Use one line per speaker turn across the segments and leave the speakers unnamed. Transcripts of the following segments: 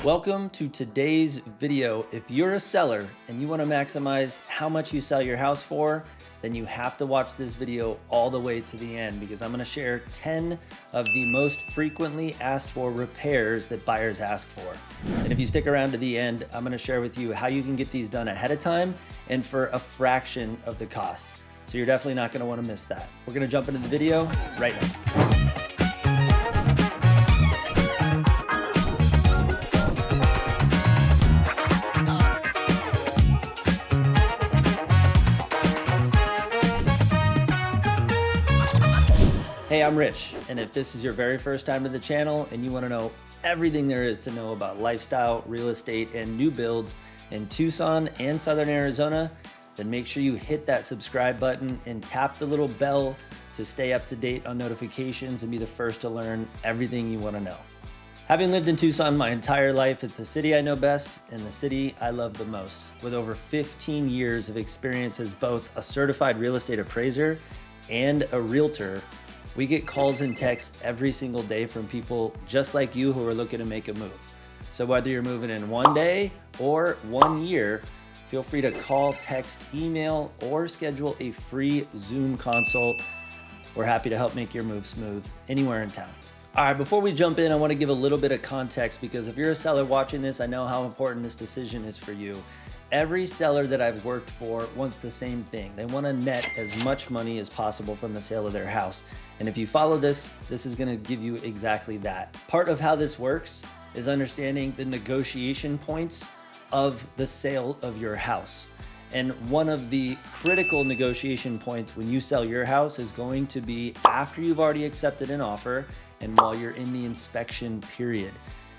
Welcome to today's video. If you're a seller and you want to maximize how much you sell your house for, then you have to watch this video all the way to the end because I'm going to share 10 of the most frequently asked for repairs that buyers ask for. And if you stick around to the end, I'm going to share with you how you can get these done ahead of time and for a fraction of the cost. So you're definitely not going to want to miss that. We're going to jump into the video right now. Hey, I'm Rich, and if this is your very first time to the channel and you want to know everything there is to know about lifestyle, real estate, and new builds in Tucson and Southern Arizona, then make sure you hit that subscribe button and tap the little bell to stay up to date on notifications and be the first to learn everything you want to know. Having lived in Tucson my entire life, it's the city I know best and the city I love the most. With over 15 years of experience as both a certified real estate appraiser and a realtor, we get calls and texts every single day from people just like you who are looking to make a move. So whether you're moving in one day or 1 year, feel free to call, text, email, or schedule a free Zoom consult. We're happy to help make your move smooth anywhere in town. All right, before we jump in, I want to give a little bit of context because if you're a seller watching this, I know how important this decision is for you. Every seller that I've worked for wants the same thing. They want to net as much money as possible from the sale of their house. And if you follow this, this is going to give you exactly that. Part of how this works is understanding the negotiation points of the sale of your house. And one of the critical negotiation points when you sell your house is going to be after you've already accepted an offer and while you're in the inspection period.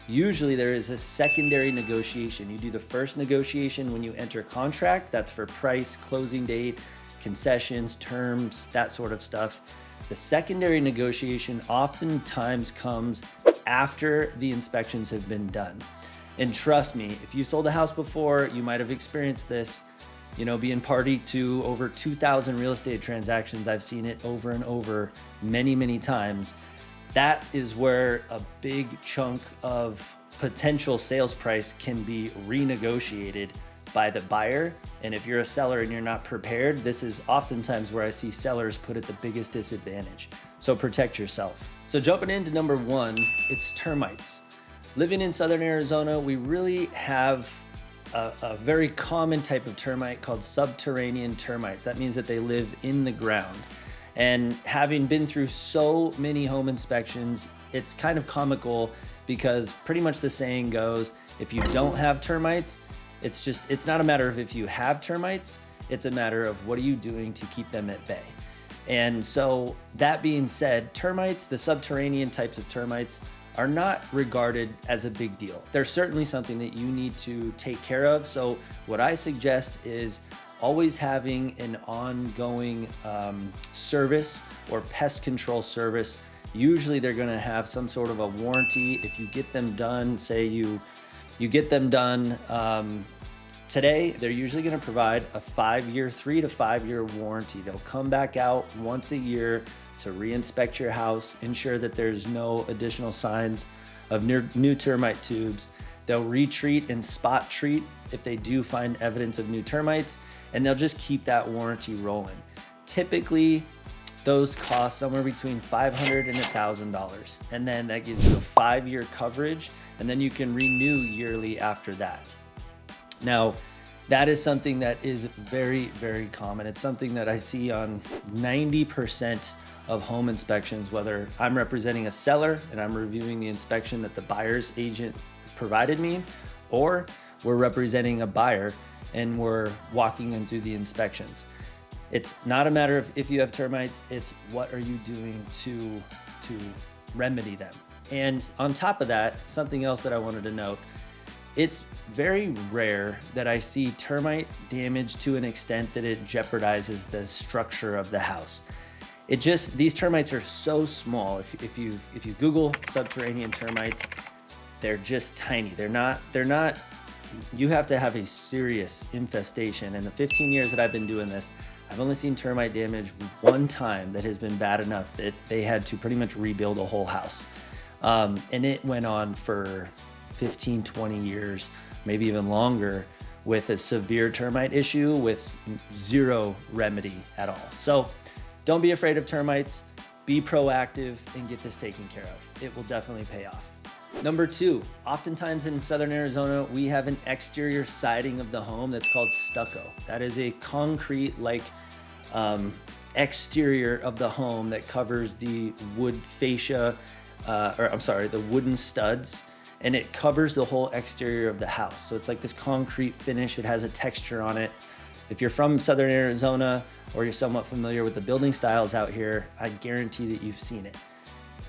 Usually there is a secondary negotiation. You do the first negotiation when you enter contract. That's for price, closing date, concessions, terms, that sort of stuff. The secondary negotiation oftentimes comes after the inspections have been done. And trust me, if you sold a house before, you might have experienced this, being party to over 2,000 real estate transactions. I've seen it over and over many, many times. That is where a big chunk of potential sales price can be renegotiated by the buyer. And if you're a seller and you're not prepared, this is oftentimes where I see sellers put at the biggest disadvantage. So protect yourself. So jumping into number one, it's termites. Living in Southern Arizona, we really have a very common type of termite called subterranean termites. That means that they live in the ground. And having been through so many home inspections, it's kind of comical because pretty much the saying goes, if you don't have termites, it's not a matter of if you have termites, it's a matter of what are you doing to keep them at bay. And so that being said, termites, the subterranean types of termites, are not regarded as a big deal. They're certainly something that you need to take care of. So what I suggest is always having an ongoing service or pest control service. Usually they're gonna have some sort of a warranty. If you get them done, say you get them done today, they're usually gonna provide a 3 to 5 year warranty. They'll come back out once a year to re-inspect your house, ensure that there's no additional signs of new termite tubes. They'll retreat and spot treat if they do find evidence of new termites, and they'll just keep that warranty rolling. Typically, those cost somewhere between $500 and $1,000. And then that gives you a 5-year coverage, and then you can renew yearly after that. Now, that is something that is very, very common. It's something that I see on 90% of home inspections, whether I'm representing a seller and I'm reviewing the inspection that the buyer's agent provided me, or we're representing a buyer and we're walking them through the inspections. It's not a matter of if you have termites, it's what are you doing to remedy them. And on top of that, something else that I wanted to note, it's very rare that I see termite damage to an extent that it jeopardizes the structure of the house. These termites are so small. If you Google subterranean termites, they're just tiny. They're not, you have to have a serious infestation. In the 15 years that I've been doing this, I've only seen termite damage one time that has been bad enough that they had to pretty much rebuild a whole house. And it went on for 15, 20 years, maybe even longer, with a severe termite issue with zero remedy at all. So don't be afraid of termites, be proactive and get this taken care of. It will definitely pay off. Number two, oftentimes in Southern Arizona, we have an exterior siding of the home that's called stucco. That is a concrete-like exterior of the home that covers the wood fascia, the wooden studs, and it covers the whole exterior of the house. So it's like this concrete finish. It has a texture on it. If you're from Southern Arizona or you're somewhat familiar with the building styles out here, I guarantee that you've seen it.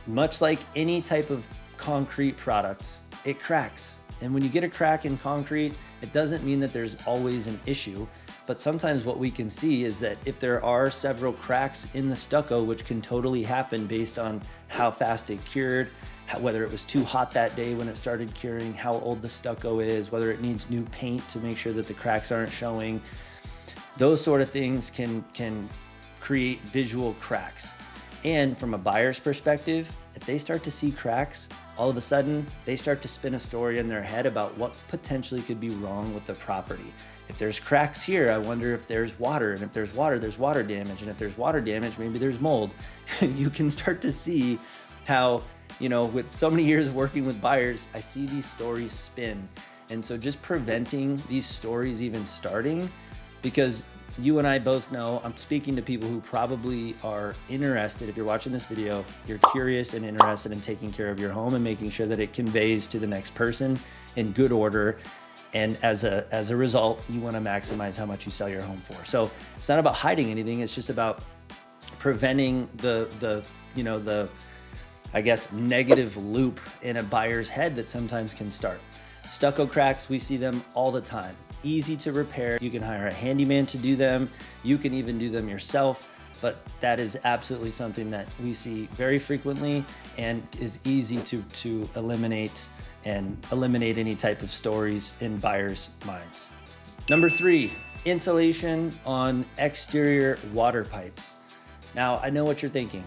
Much like any type of concrete product, it cracks. And when you get a crack in concrete, it doesn't mean that there's always an issue. But sometimes what we can see is that if there are several cracks in the stucco, which can totally happen based on how fast it cured, whether it was too hot that day when it started curing, how old the stucco is, whether it needs new paint to make sure that the cracks aren't showing. Those sort of things can create visual cracks. And from a buyer's perspective, if they start to see cracks, all of a sudden they start to spin a story in their head about what potentially could be wrong with the property. If there's cracks here, I wonder if there's water, and if there's water damage, and if there's water damage, maybe there's mold. You can start to see how, with so many years of working with buyers, I see these stories spin. And so just preventing these stories even starting, because you and I both know, I'm speaking to people who probably are interested. If you're watching this video, you're curious and interested in taking care of your home and making sure that it conveys to the next person in good order. And as a result, you want to maximize how much you sell your home for. So it's not about hiding anything. It's just about preventing the I guess, negative loop in a buyer's head that sometimes can start. Stucco cracks, we see them all the time. Easy to repair. You can hire a handyman to do them. You can even do them yourself, but that is absolutely something that we see very frequently and is easy to eliminate any type of stories in buyers' minds. Number three, insulation on exterior water pipes. Now, I know what you're thinking.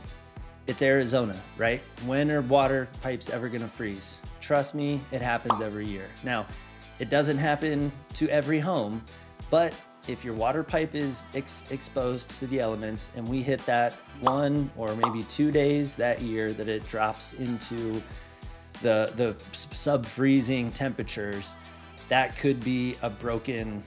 It's Arizona, right? When are water pipes ever gonna freeze? Trust me, it happens every year. Now, it doesn't happen to every home, but if your water pipe is exposed to the elements and we hit that 1 or maybe 2 days that year that it drops into the sub-freezing temperatures, that could be a broken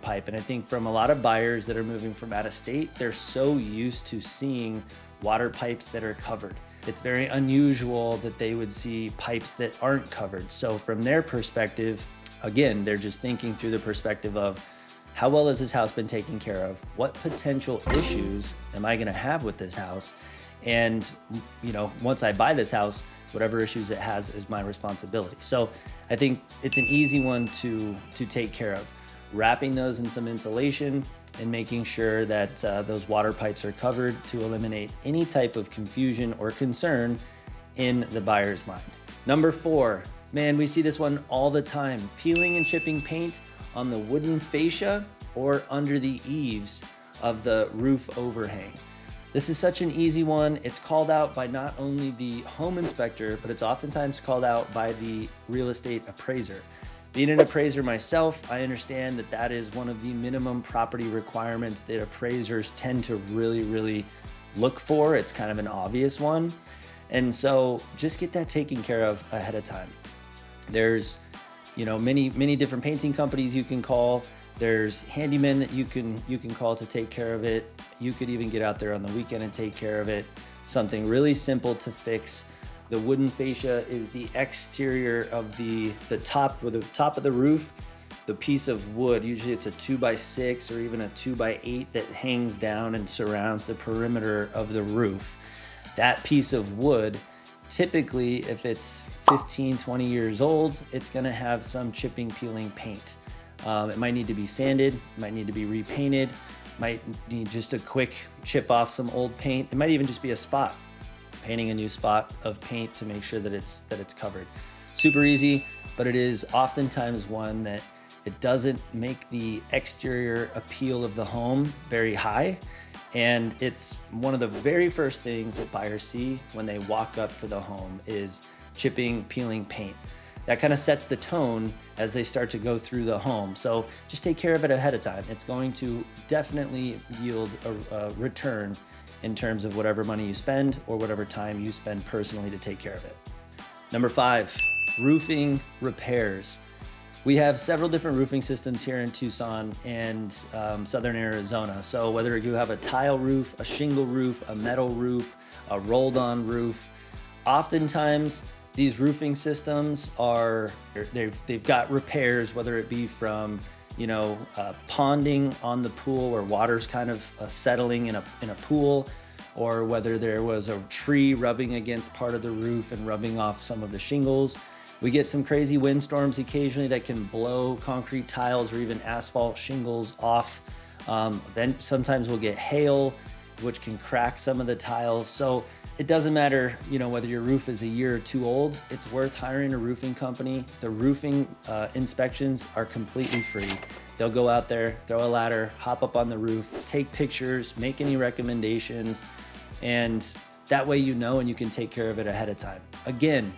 pipe. And I think from a lot of buyers that are moving from out of state, they're so used to seeing water pipes that are covered. It's very unusual that they would see pipes that aren't covered. So from their perspective, again, they're just thinking through the perspective of how well has this house been taken care of? What potential issues am I gonna have with this house? And once I buy this house, whatever issues it has is my responsibility. So I think it's an easy one to take care of. Wrapping those in some insulation and making sure that those water pipes are covered to eliminate any type of confusion or concern in the buyer's mind. Number 4, man, we see this one all the time. Peeling and chipping paint on the wooden fascia or under the eaves of the roof overhang. This is such an easy one. It's called out by not only the home inspector, but it's oftentimes called out by the real estate appraiser. Being an appraiser myself, I understand that that is one of the minimum property requirements that appraisers tend to really look for. It's kind of an obvious one. And so just get that taken care of ahead of time. There's, many different painting companies you can call. There's handymen that you can call to take care of it. You could even get out there on the weekend and take care of it. Something really simple to fix. The wooden fascia is the exterior of the top of the roof. The piece of wood, usually it's a 2x6 or even a 2x8 that hangs down and surrounds the perimeter of the roof. That piece of wood, typically if it's 15, 20 years old, it's gonna have some chipping, peeling paint. It might need to be sanded, it might need to be repainted, might need just a quick chip off some old paint. It might even just be a spot. Painting a new spot of paint to make sure that it's covered. Super easy, but it is oftentimes one that it doesn't make the exterior appeal of the home very high. And it's one of the very first things that buyers see when they walk up to the home is chipping, peeling paint. that kind of sets the tone as they start to go through the home. So just take care of it ahead of time. It's going to definitely yield a return in terms of whatever money you spend or whatever time you spend personally to take care of it. Number 5, roofing repairs. We have several different roofing systems here in Tucson and Southern Arizona. So whether you have a tile roof, a shingle roof, a metal roof, a rolled on roof, oftentimes these roofing systems they've got repairs, whether it be from ponding on the pool where water's kind of settling in a pool, or whether there was a tree rubbing against part of the roof and rubbing off some of the shingles. We get some crazy windstorms occasionally that can blow concrete tiles or even asphalt shingles off. Then sometimes we'll get hail, which can crack some of the tiles. So it doesn't matter, whether your roof is a year or two old, it's worth hiring a roofing company. The roofing inspections are completely free. They'll go out there, throw a ladder, hop up on the roof, take pictures, make any recommendations, and that way and you can take care of it ahead of time. Again,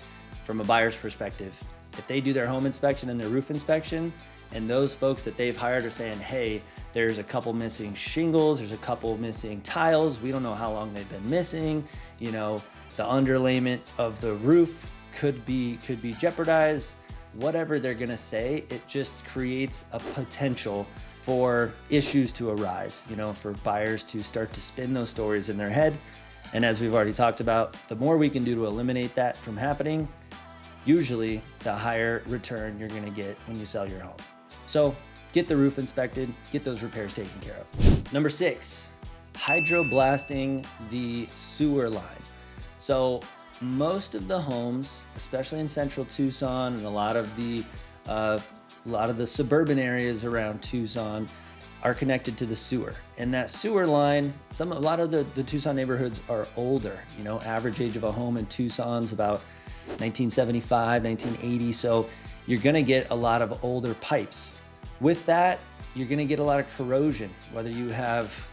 from a buyer's perspective, if they do their home inspection and their roof inspection, and those folks that they've hired are saying, hey, there's a couple missing shingles, there's a couple missing tiles, we don't know how long they've been missing, the underlayment of the roof could be jeopardized, whatever they're gonna say, it just creates a potential for issues to arise, for buyers to start to spin those stories in their head. And as we've already talked about, the more we can do to eliminate that from happening, usually the higher return you're gonna get when you sell your home. So get the roof inspected, get those repairs taken care of. Number 6, hydroblasting the sewer line. So most of the homes, especially in central Tucson and a lot of the suburban areas around Tucson, are connected to the sewer. And that sewer line, a lot of the Tucson neighborhoods are older. Average age of a home in Tucson's about 1975, 1980. So you're gonna get a lot of older pipes. With that, you're gonna get a lot of corrosion, whether you have,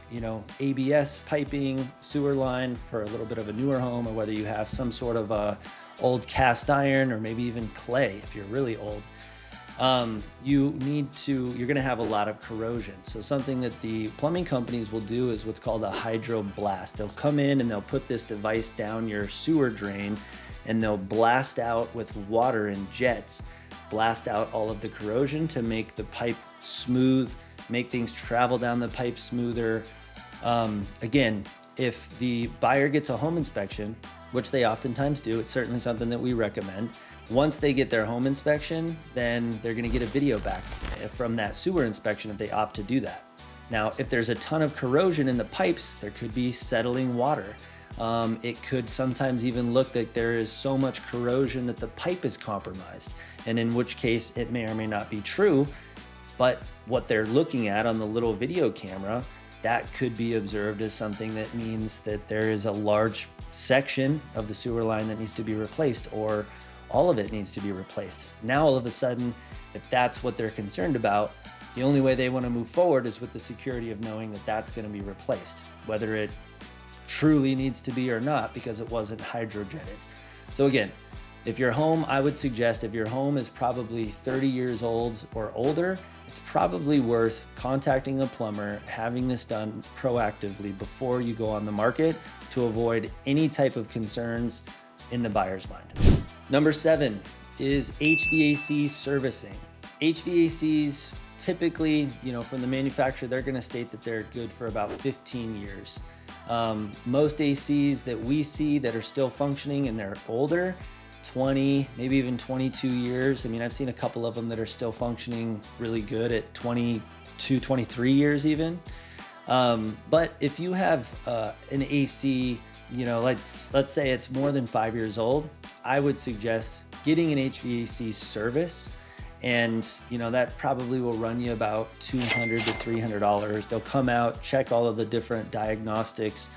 ABS piping, sewer line for a little bit of a newer home, or whether you have some sort of old cast iron or maybe even clay if you're really old. You're gonna have a lot of corrosion. So something that the plumbing companies will do is what's called a hydroblast. They'll come in and they'll put this device down your sewer drain and they'll blast out with water and jets, blast out all of the corrosion to make the pipe smooth, make things travel down the pipe smoother. Again, if the buyer gets a home inspection, which they oftentimes do, it's certainly something that we recommend. Once they get their home inspection, then they're gonna get a video back from that sewer inspection if they opt to do that. Now, if there's a ton of corrosion in the pipes, there could be settling water. It could sometimes even look like there is so much corrosion that the pipe is compromised, and in which case it may or may not be true, but what they're looking at on the little video camera, that could be observed as something that means that there is a large section of the sewer line that needs to be replaced, or all of it needs to be replaced. Now, all of a sudden, if that's what they're concerned about, the only way they want to move forward is with the security of knowing that that's going to be replaced, whether it truly needs to be or not, because it wasn't hydrojetted. So again, if your home, I would suggest if your home is probably 30 years old or older, it's probably worth contacting a plumber, having this done proactively before you go on the market to avoid any type of concerns in the buyer's mind. Number 7 is HVAC servicing. HVACs typically, from the manufacturer, they're gonna state that they're good for about 15 years. Most ACs that we see that are still functioning and they're older, 20, maybe even 22 years. I mean, I've seen a couple of them that are still functioning really good at 22, 23 years even. But if you have an AC, let's say it's more than 5 years old, I would suggest getting an HVAC service. And that probably will run you about $200 to $300. They'll come out, check all of the different diagnostics.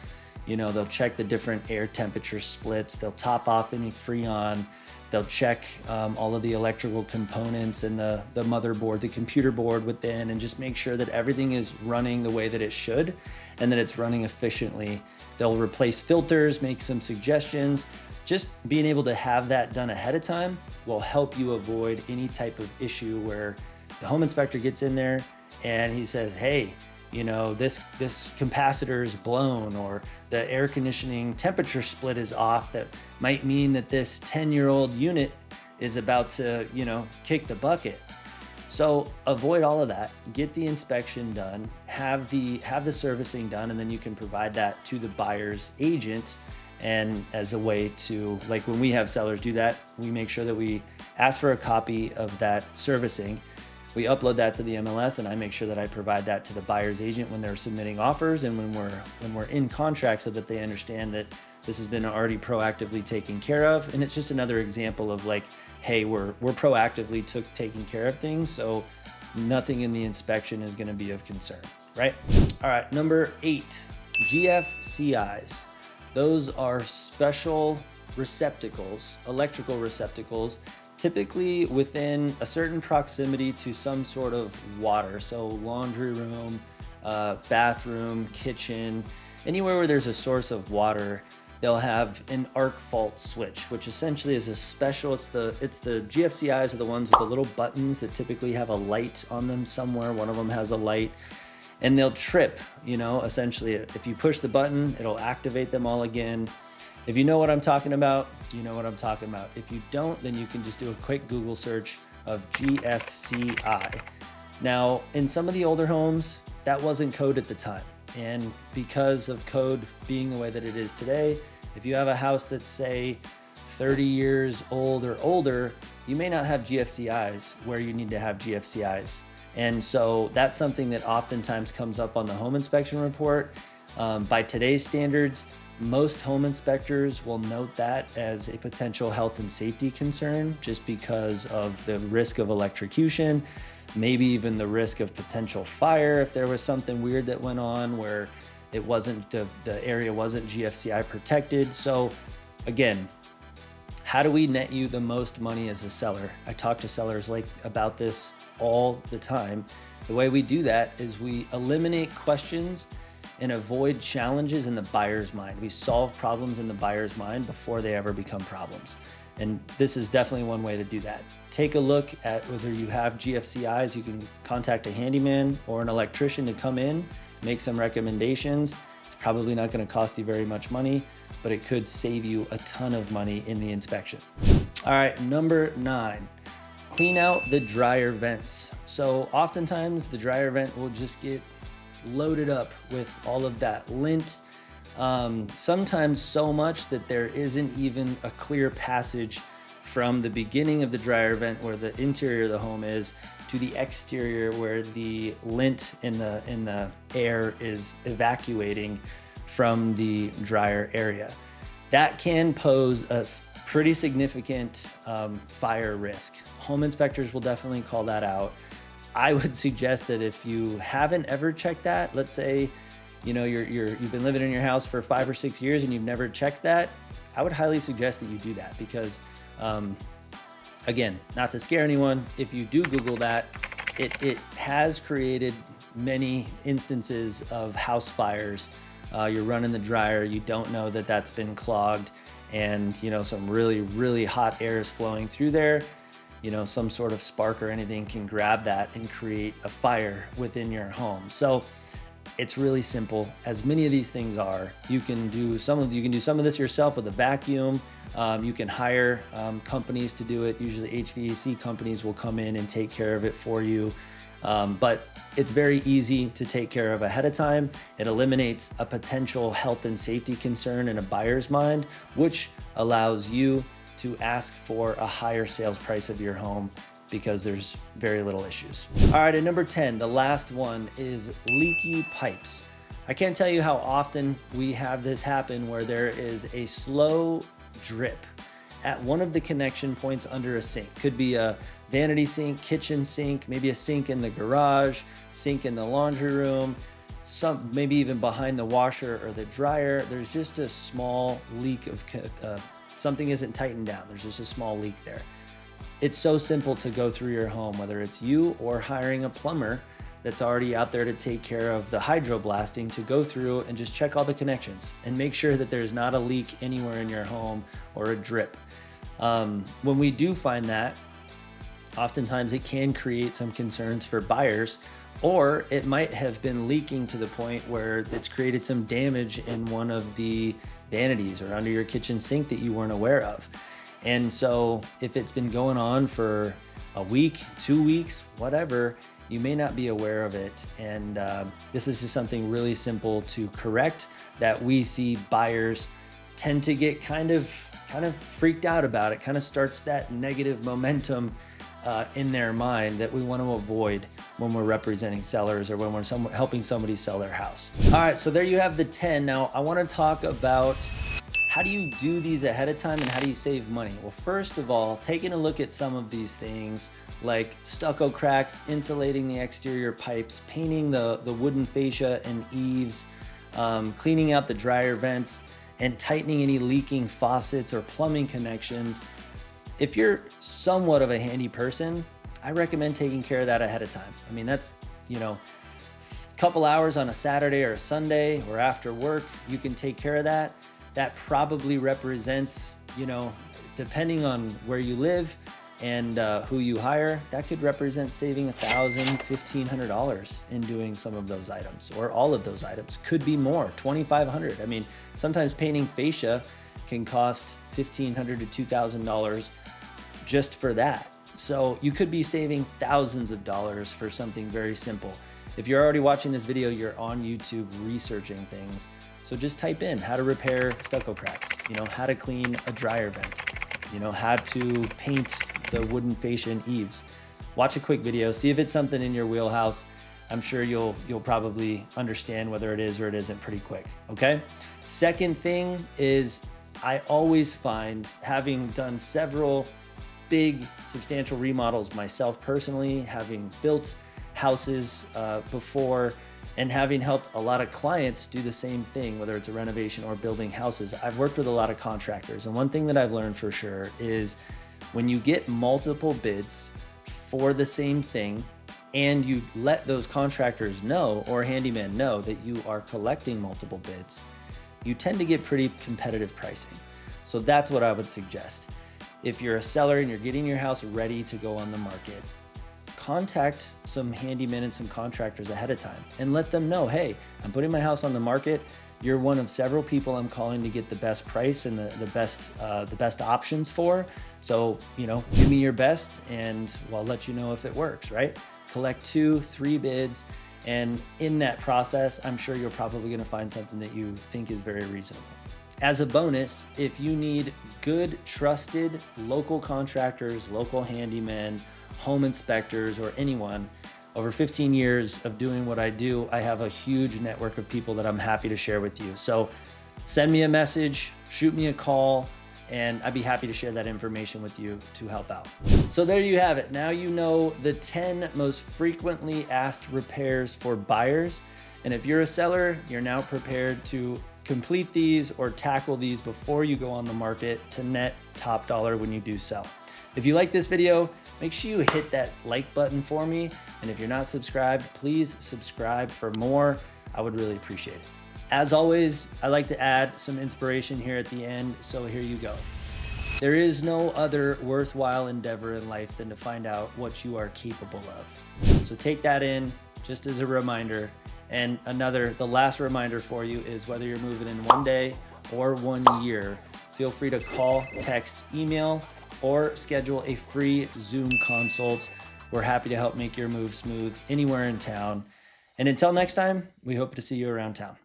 They'll check the different air temperature splits. They'll top off any freon. They'll check all of the electrical components and the motherboard, the computer board within, and just make sure that everything is running the way that it should and that it's running efficiently. They'll replace filters, make some suggestions. Just being able to have that done ahead of time will help you avoid any type of issue where the home inspector gets in there and he says, hey, you know, this capacitor is blown, or the air conditioning temperature split is off. That might mean that this 10-year-old unit is about to, you know, kick the bucket. So avoid all of that, get the inspection done, have the servicing done, and then you can provide that to the buyer's agent. And as a way to, like when we have sellers do that, we make sure that we ask for a copy of that servicing. We upload that to the MLS, and I make sure that I provide that to the buyer's agent when they're submitting offers and when we're in contract, so that they understand that this has been already proactively taken care of. And it's just another example of like, hey, we're proactively taking care of things, so nothing in the inspection is going to be of concern, right? All right, number 8, GFCIs. Those are special receptacles, electrical receptacles, typically within a certain proximity to some sort of water. So laundry room, bathroom, kitchen, anywhere where there's a source of water, they'll have an arc fault switch, which essentially is a special, it's the GFCIs are the ones with the little buttons that typically have a light on them somewhere. One of them has a light, and they'll trip, you know, essentially if you push the button, it'll activate them all again. If you know what I'm talking about, you know what I'm talking about. If you don't, then you can just do a quick Google search of GFCI. Now, in some of the older homes, that wasn't code at the time. And because of code being the way that it is today, if you have a house that's, say, 30 years old or older, you may not have GFCIs where you need to have GFCIs. And so that's something that oftentimes comes up on the home inspection report. By today's standards, most home inspectors will note that as a potential health and safety concern, just because of the risk of electrocution, maybe even the risk of potential fire if there was something weird that went on where it wasn't, the area wasn't GFCI protected. So again, how do we net you the most money as a seller? I talk to sellers about this all the time. The way we do that is we eliminate questions and avoid challenges in the buyer's mind. We solve problems in the buyer's mind before they ever become problems. And this is definitely one way to do that. Take a look at whether you have GFCIs. You can contact a handyman or an electrician to come in, make some recommendations. It's probably not going to cost you very much money, but it could save you a ton of money in the inspection. All right, number 9, clean out the dryer vents. So oftentimes the dryer vent will just get loaded up with all of that lint, sometimes so much that there isn't even a clear passage from the beginning of the dryer vent where the interior of the home is to the exterior where the lint in the air is evacuating from the dryer area. That can pose a pretty significant fire risk. Home inspectors will definitely call that out. I would suggest that if you haven't ever checked that, let's say, you know, you've been living in your house for 5 or 6 years and you've never checked that, I would highly suggest that you do that because, again, not to scare anyone, if you do Google that, it has created many instances of house fires. You're running the dryer, you don't know that that's been clogged, and, you know, some really, really hot air is flowing through there. You know, some sort of spark or anything can grab that and create a fire within your home. So it's really simple. As many of these things are, you can do some of this yourself with a vacuum. You can hire companies to do it. Usually HVAC companies will come in and take care of it for you. But it's very easy to take care of ahead of time. It eliminates a potential health and safety concern in a buyer's mind, which allows you to ask for a higher sales price of your home because there's very little issues. All right, and number 10, the last one is leaky pipes. I can't tell you how often we have this happen where there is a slow drip at one of the connection points under a sink. Could be a vanity sink, kitchen sink, maybe a sink in the garage, sink in the laundry room, maybe even behind the washer or the dryer. There's just a small leak of something isn't tightened down. There's just a small leak there. It's so simple to go through your home, whether it's you or hiring a plumber that's already out there to take care of the hydroblasting, to go through and just check all the connections and make sure that there's not a leak anywhere in your home or a drip. When we do find that, oftentimes it can create some concerns for buyers, or it might have been leaking to the point where it's created some damage in one of the vanities or under your kitchen sink that you weren't aware of. And so if it's been going on for a week, 2 weeks, whatever, you may not be aware of it. And this is just something really simple to correct that we see buyers tend to get kind of freaked out about. It kind of starts that negative momentum in their mind that we want to avoid when we're representing sellers or when we're helping somebody sell their house. All right, so there you have the 10. Now I want to talk about how do you do these ahead of time and how do you save money? Well, first of all, taking a look at some of these things like stucco cracks, insulating the exterior pipes, painting the wooden fascia and eaves, cleaning out the dryer vents, and tightening any leaking faucets or plumbing connections. If you're somewhat of a handy person, I recommend taking care of that ahead of time. I mean, that's, a couple hours on a Saturday or a Sunday or after work, you can take care of that. That probably represents, depending on where you live and who you hire, that could represent saving $1,000, $1,500 in doing some of those items, or all of those items. Could be more, $2,500. I mean, sometimes painting fascia can cost $1,500 to $2,000 just for that. So you could be saving thousands of dollars for something very simple. If you're already watching this video, you're on YouTube researching things. So just type in how to repair stucco cracks, how to clean a dryer vent, how to paint the wooden fascia and eaves. Watch a quick video, see if it's something in your wheelhouse. I'm sure you'll probably understand whether it is or it isn't pretty quick, okay? Second thing is, I always find, having done several big substantial remodels myself personally, having built houses before, and having helped a lot of clients do the same thing, whether it's a renovation or building houses, I've worked with a lot of contractors. And one thing that I've learned for sure is when you get multiple bids for the same thing and you let those contractors know or handyman know that you are collecting multiple bids, you tend to get pretty competitive pricing. So that's what I would suggest. If you're a seller and you're getting your house ready to go on the market, contact some handymen and some contractors ahead of time and let them know, hey, I'm putting my house on the market. You're one of several people I'm calling to get the best price and the best options for. So, give me your best and I'll let you know if it works, right? Collect 2, 3 bids. And in that process, I'm sure you're probably gonna find something that you think is very reasonable. As a bonus, if you need good, trusted local contractors, local handymen, home inspectors, or anyone, over 15 years of doing what I do, I have a huge network of people that I'm happy to share with you. So send me a message, shoot me a call, and I'd be happy to share that information with you to help out. So there you have it. Now you know the 10 most frequently asked repairs for buyers. And if you're a seller, you're now prepared to complete these or tackle these before you go on the market to net top dollar when you do sell. If you like this video, make sure you hit that like button for me. And if you're not subscribed, please subscribe for more. I would really appreciate it. As always, I like to add some inspiration here at the end, so here you go. There is no other worthwhile endeavor in life than to find out what you are capable of. So take that in just as a reminder. And the last reminder for you is whether you're moving in 1 day or 1 year, feel free to call, text, email, or schedule a free Zoom consult. We're happy to help make your move smooth anywhere in town. And until next time, we hope to see you around town.